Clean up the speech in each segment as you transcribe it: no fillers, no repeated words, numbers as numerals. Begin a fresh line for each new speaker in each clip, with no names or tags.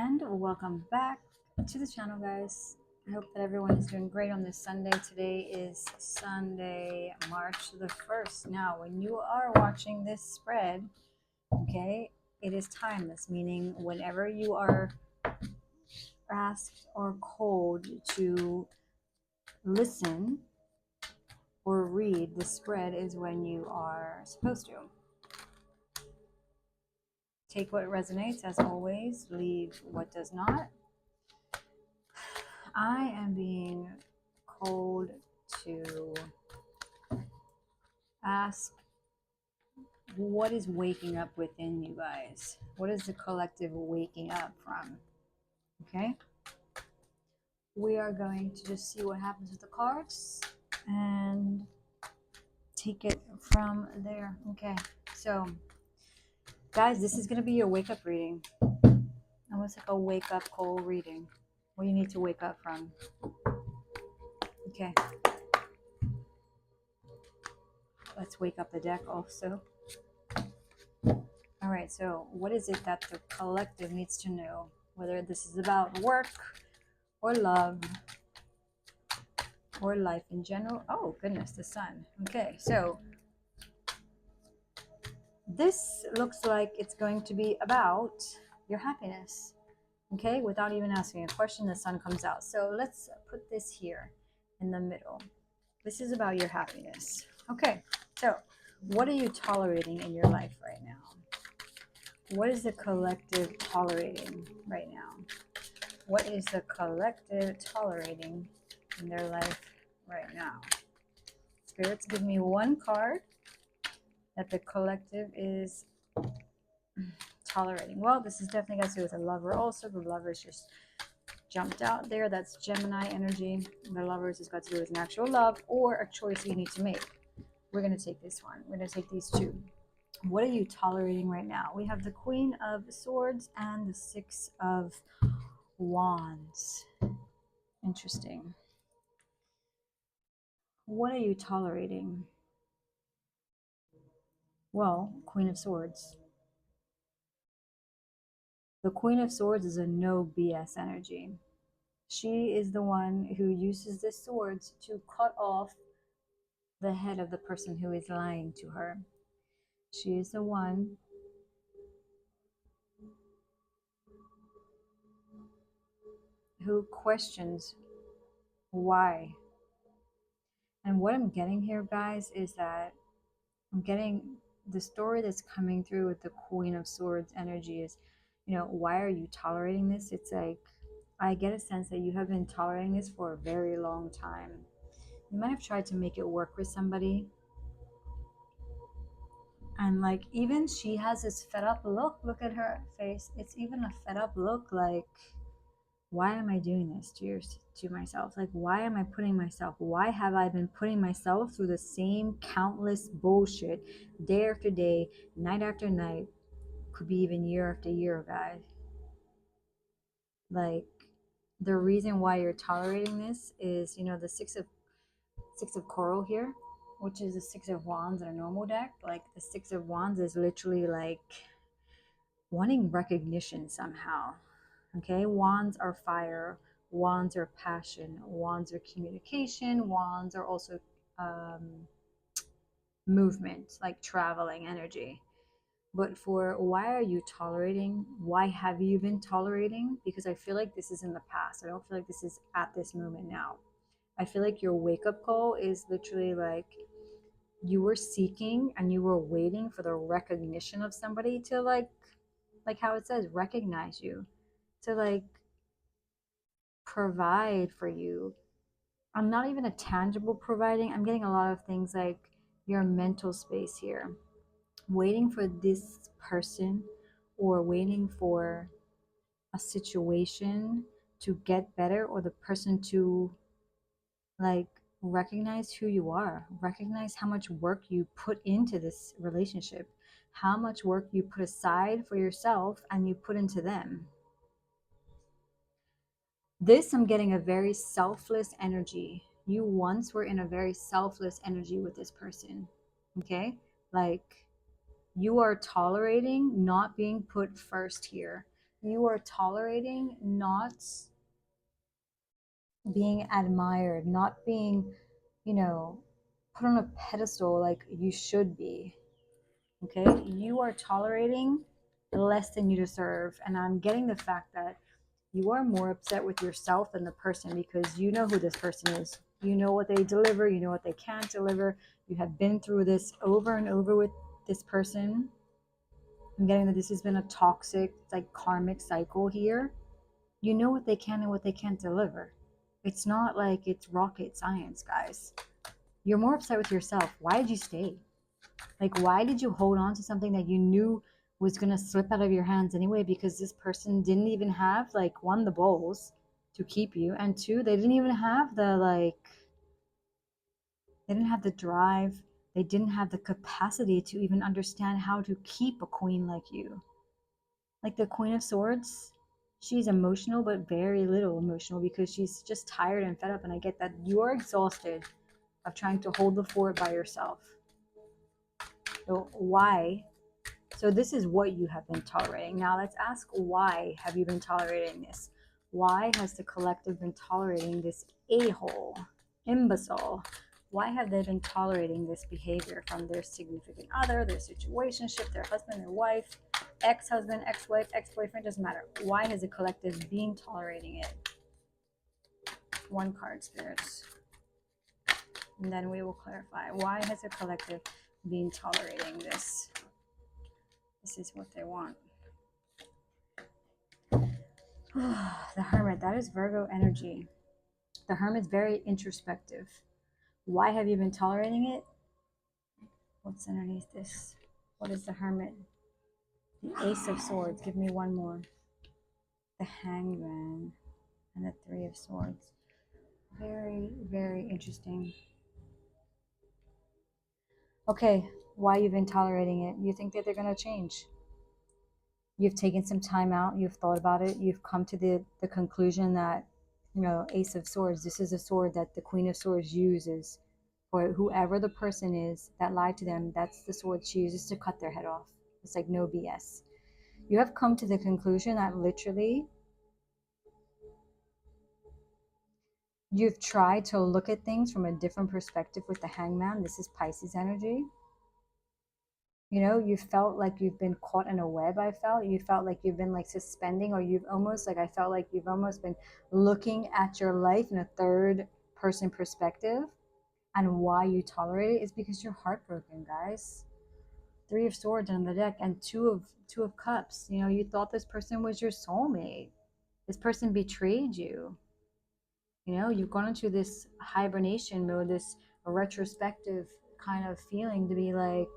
and welcome back to the channel, guys. I hope that everyone is doing great on this Sunday. Today is Sunday, March the 1st. Now, when you are watching this spread, okay, it is timeless, meaning whenever you are asked or called to listen or read the spread is when you are supposed to. Take what resonates, as always, leave what does not. I am being called to ask what is waking up within you guys. What is the collective waking up from? Okay, we are going to just see what happens with the cards and take it from there. Okay, so guys, this is going to be your wake-up reading, almost like a wake-up call reading. What you need to wake up from. Okay, let's wake up the deck also. All right, so what is it that the collective needs to know? Whether this is about work or love or life in general. Oh, goodness, the sun. Okay, so this looks like it's going to be about your happiness. Okay, without even asking a question, the sun comes out. So let's put this here in the middle. This is about your happiness. Okay, so what are you tolerating in your life right now? What is the collective tolerating right now? What is the collective tolerating in their life right now? Spirits, give me one card that the collective is tolerating. Well, this is definitely got to do with a lover also. The lovers just jumped out there. That's Gemini energy. The lovers has got to do with an actual love or a choice you need to make. We're going to take this one. We're going to take these two. What are you tolerating right now? We have the Queen of Swords and the Six of Wands. Interesting. What are you tolerating? Well, Queen of Swords. The Queen of Swords is a no BS energy. She is the one who uses the swords to cut off the head of the person who is lying to her. She is the one who questions why. And what I'm getting here, guys, is that I'm getting the story that's coming through with the Queen of Swords energy is, why are you tolerating this? It's like, I get a sense that you have been tolerating this for a very long time. You might have tried to make it work with somebody. And like, even she has this fed up look. Look at her face. It's even a fed up look, like, why am I doing this to myself? Like, why am I putting myself? Why have I been putting myself through the same countless bullshit day after day, night after night, could be even year after year, guys? Like, the reason why you're tolerating this is, the six of coral here, which is the Six of Wands in a normal deck. Like, the Six of Wands is literally like wanting recognition somehow. Okay, wands are fire, wands are passion, wands are communication, wands are also movement, like traveling energy. But for why are you tolerating? Why have you been tolerating? Because I feel like this is in the past. I don't feel like this is at this moment now. I feel like your wake up call is literally like you were seeking and you were waiting for the recognition of somebody to like how it says, recognize you, to like provide for you. I'm not even a tangible providing. I'm getting a lot of things like your mental space here. Waiting for this person or waiting for a situation to get better, or the person to like recognize who you are, recognize how much work you put into this relationship, how much work you put aside for yourself and you put into them. This, I'm getting a very selfless energy. You once were in a very selfless energy with this person. Okay? Like, you are tolerating not being put first here. You are tolerating not being admired, not being, you know, put on a pedestal like you should be. Okay? You are tolerating less than you deserve. And I'm getting the fact that you are more upset with yourself than the person, because you know who this person is. You know what they deliver, you know what they can't deliver. You have been through this over and over with this person. I'm getting that this has been a toxic, like karmic cycle here. You know what they can and what they can't deliver. It's not like it's rocket science, guys. You're more upset with yourself. Why did you stay? Like, why did you hold on to something that you knew was going to slip out of your hands anyway? Because this person didn't even have, like, one, the balls to keep you, and two, they didn't even have the, like, they didn't have the drive. They didn't have the capacity to even understand how to keep a queen like you. Like the Queen of Swords, she's emotional, but very little emotional because she's just tired and fed up. And I get that you're exhausted of trying to hold the fort by yourself. So why? So this is what you have been tolerating. Now let's ask, why have you been tolerating this? Why has the collective been tolerating this a-hole, imbecile? Why have they been tolerating this behavior from their significant other, their situationship, their husband, their wife, ex-husband, ex-wife, ex-boyfriend, doesn't matter. Why has the collective been tolerating it? One card, spirits. And then we will clarify. Why has the collective been tolerating this? This is what they want. The Hermit, that is Virgo energy. The Hermit's very introspective. Why have you been tolerating it? What's underneath this? What is the Hermit? The Ace of Swords. Give me one more. The Hangman and the Three of Swords. Very, very interesting. Okay, why you've been tolerating it? You think that they're going to change. You've taken some time out. You've thought about it. You've come to the conclusion that, you know, Ace of Swords, this is a sword that the Queen of Swords uses for whoever the person is that lied to them. That's the sword she uses to cut their head off. It's like no BS. You have come to the conclusion that literally you've tried to look at things from a different perspective with the Hangman. This is Pisces energy. You know, you felt like you've been caught in a web. You felt like you've been like suspending, or you've almost like, I felt like you've almost been looking at your life in a third person perspective. And why you tolerate it is because you're heartbroken, guys. Three of Swords on the deck and two of Cups. You know, you thought this person was your soulmate. This person betrayed you. You know, you've gone into this hibernation mode, this retrospective kind of feeling to be like,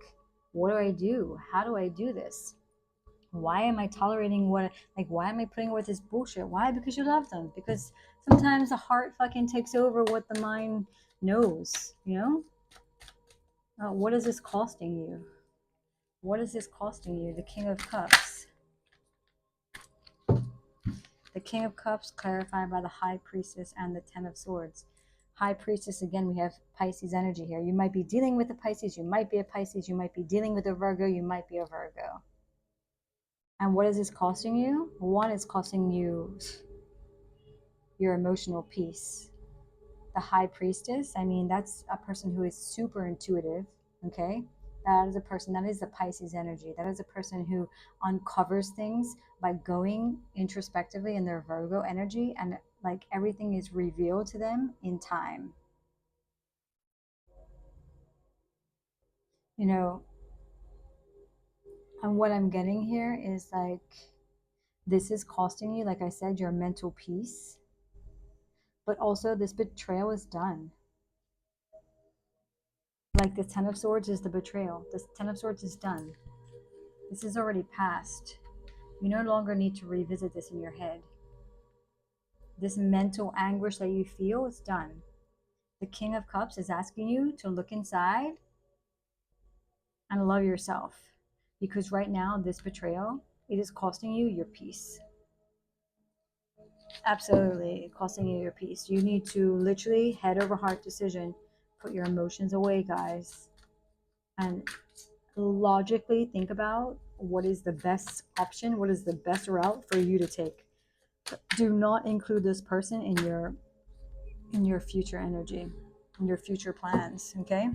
what do I do? How do I do this? Why am I tolerating why am I putting up with this bullshit? Why? Because you love them. Because sometimes the heart fucking takes over what the mind knows, you know? What is this costing you? What is this costing you? The King of Cups. The King of Cups clarified by the High Priestess and the Ten of Swords. High Priestess, again, we have Pisces energy here. You might be dealing with a Pisces. You might be a Pisces. You might be dealing with a Virgo. You might be a Virgo. And what is this costing you? One, is costing you your emotional peace. The High Priestess, I mean, that's a person who is super intuitive, okay? That is a person, that is the Pisces energy. That is a person who uncovers things by going introspectively in their Virgo energy, and like everything is revealed to them in time. You know, and what I'm getting here is like, this is costing you, like I said, your mental peace, but also this betrayal is done. Like the Ten of Swords is the betrayal. The Ten of Swords is done. This is already past. You no longer need to revisit this in your head. This mental anguish that you feel is done. The King of Cups is asking you to look inside and love yourself. Because right now, this betrayal, it is costing you your peace. Absolutely costing you your peace. You need to literally head over heart decision. Put your emotions away, guys. And logically think about what is the best option, what is the best route for you to take. Do not include this person in your future energy, in your future plans, okay?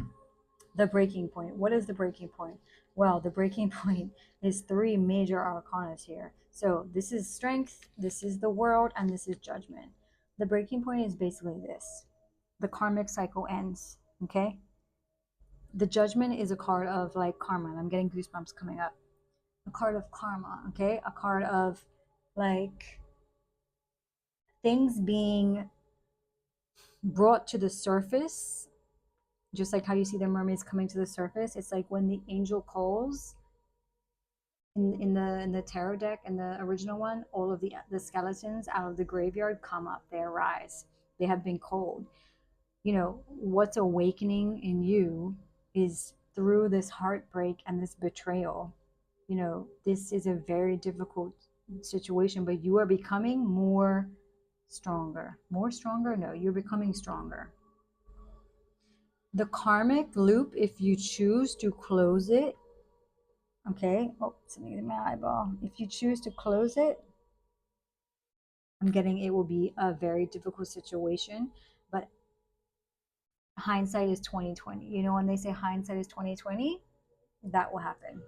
The breaking point. What is the breaking point? Well, the breaking point is three major arcana here. So this is strength, this is the world, and this is judgment. The breaking point is basically this. The karmic cycle ends, okay? The judgment is a card of like karma. I'm getting goosebumps coming up. A card of karma, okay? A card of like things being brought to the surface, just like how you see the mermaids coming to the surface. It's like when the angel calls in the tarot deck and the original one, all of the skeletons out of the graveyard come up, they arise, they have been called. You know what's awakening in you is through this heartbreak and this betrayal. You know, this is a very difficult situation, but you are becoming more stronger. More stronger? No, you're becoming stronger. The karmic loop, if you choose to close it, okay, oh, something in my eyeball. If you choose to close it, I'm getting it will be a very difficult situation, but hindsight is 2020. You know, when they say hindsight is 2020, that will happen.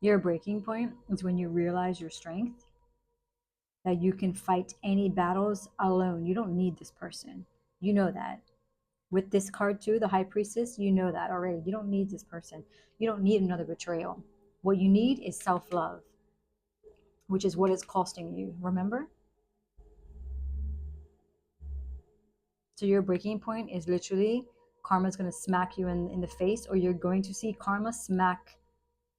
Your breaking point is when you realize your strength, that you can fight any battles alone. You don't need this person. You know that. With this card too, the High Priestess, you know that already. You don't need this person. You don't need another betrayal. What you need is self-love, which is what it's costing you. Remember? So your breaking point is literally karma's going to smack you in the face, or you're going to see karma smack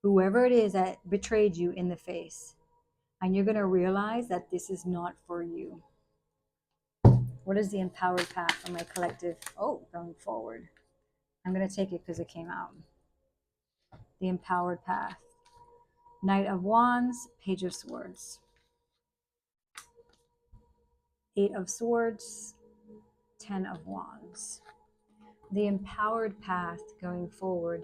whoever it is that betrayed you in the face. And you're going to realize that this is not for you. What is the empowered path for my collective? Oh, going forward. I'm going to take it because it came out. The empowered path. Knight of Wands, Page of Swords. Eight of Swords, 10 of Wands. The empowered path going forward.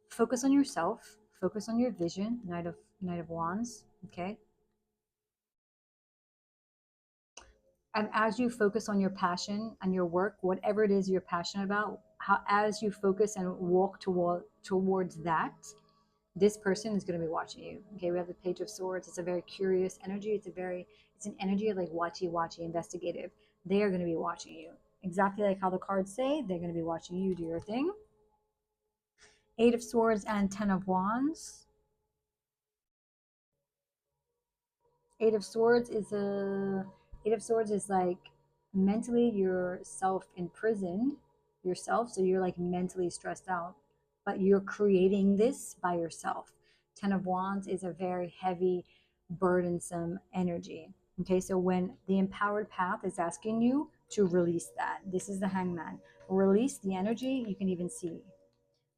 Focus on yourself. Focus on your vision. Knight of Wands. Okay. And as you focus on your passion and your work, whatever it is you're passionate about, as you focus and walk towards that, this person is going to be watching you. Okay, we have the Page of Swords. It's a very curious energy. It's an energy of like watchy, investigative. They are going to be watching you. Exactly like how the cards say, they're going to be watching you do your thing. Eight of Swords and 10 of Wands. Eight of Swords is like mentally you're self-imprisoned yourself, so you're like mentally stressed out, but you're creating this by yourself. 10 of Wands is a very heavy, burdensome energy. Okay, so when the empowered path is asking you to release that, this is the Hangman. Release the energy, you can even see.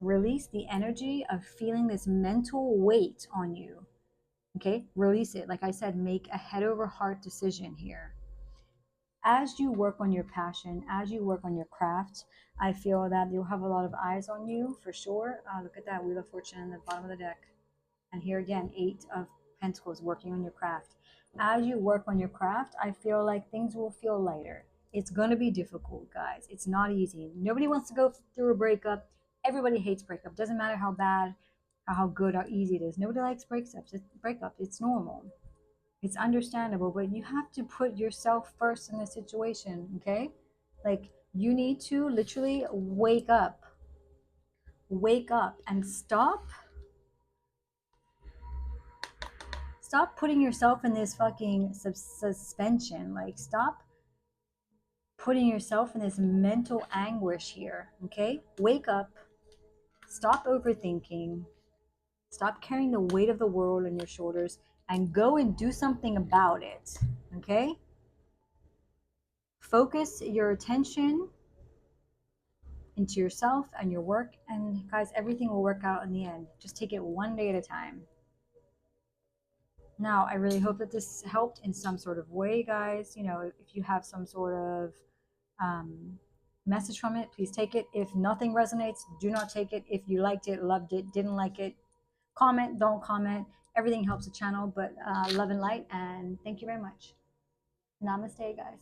Release the energy of feeling this mental weight on you. Okay, release it. Like I said, make a head over heart decision here. As you work on your passion, as you work on your craft, I feel that you'll have a lot of eyes on you for sure. Look at that Wheel of Fortune in the bottom of the deck. And here again, 8 of Pentacles, working on your craft. As you work on your craft, I feel like things will feel lighter. It's going to be difficult, guys. It's not easy. Nobody wants to go through a breakup. Everybody hates breakup. Doesn't matter how bad, how good, how easy it is. Nobody likes breakups. It's normal. It's understandable, but you have to put yourself first in the situation, okay? Like, you need to literally wake up and stop putting yourself in this fucking suspension. Like, stop putting yourself in this mental anguish here, okay? Wake up, stop overthinking, stop carrying the weight of the world on your shoulders, and go and do something about it, okay? Focus your attention into yourself and your work, and guys, everything will work out in the end. Just take it one day at a time. Now, I really hope that this helped in some sort of way, guys. You know, if you have some sort of message from it, please take it. If nothing resonates, do not take it. If you liked it, loved it, didn't like it, comment, don't comment. Everything helps the channel, but love and light, and thank you very much. Namaste, guys.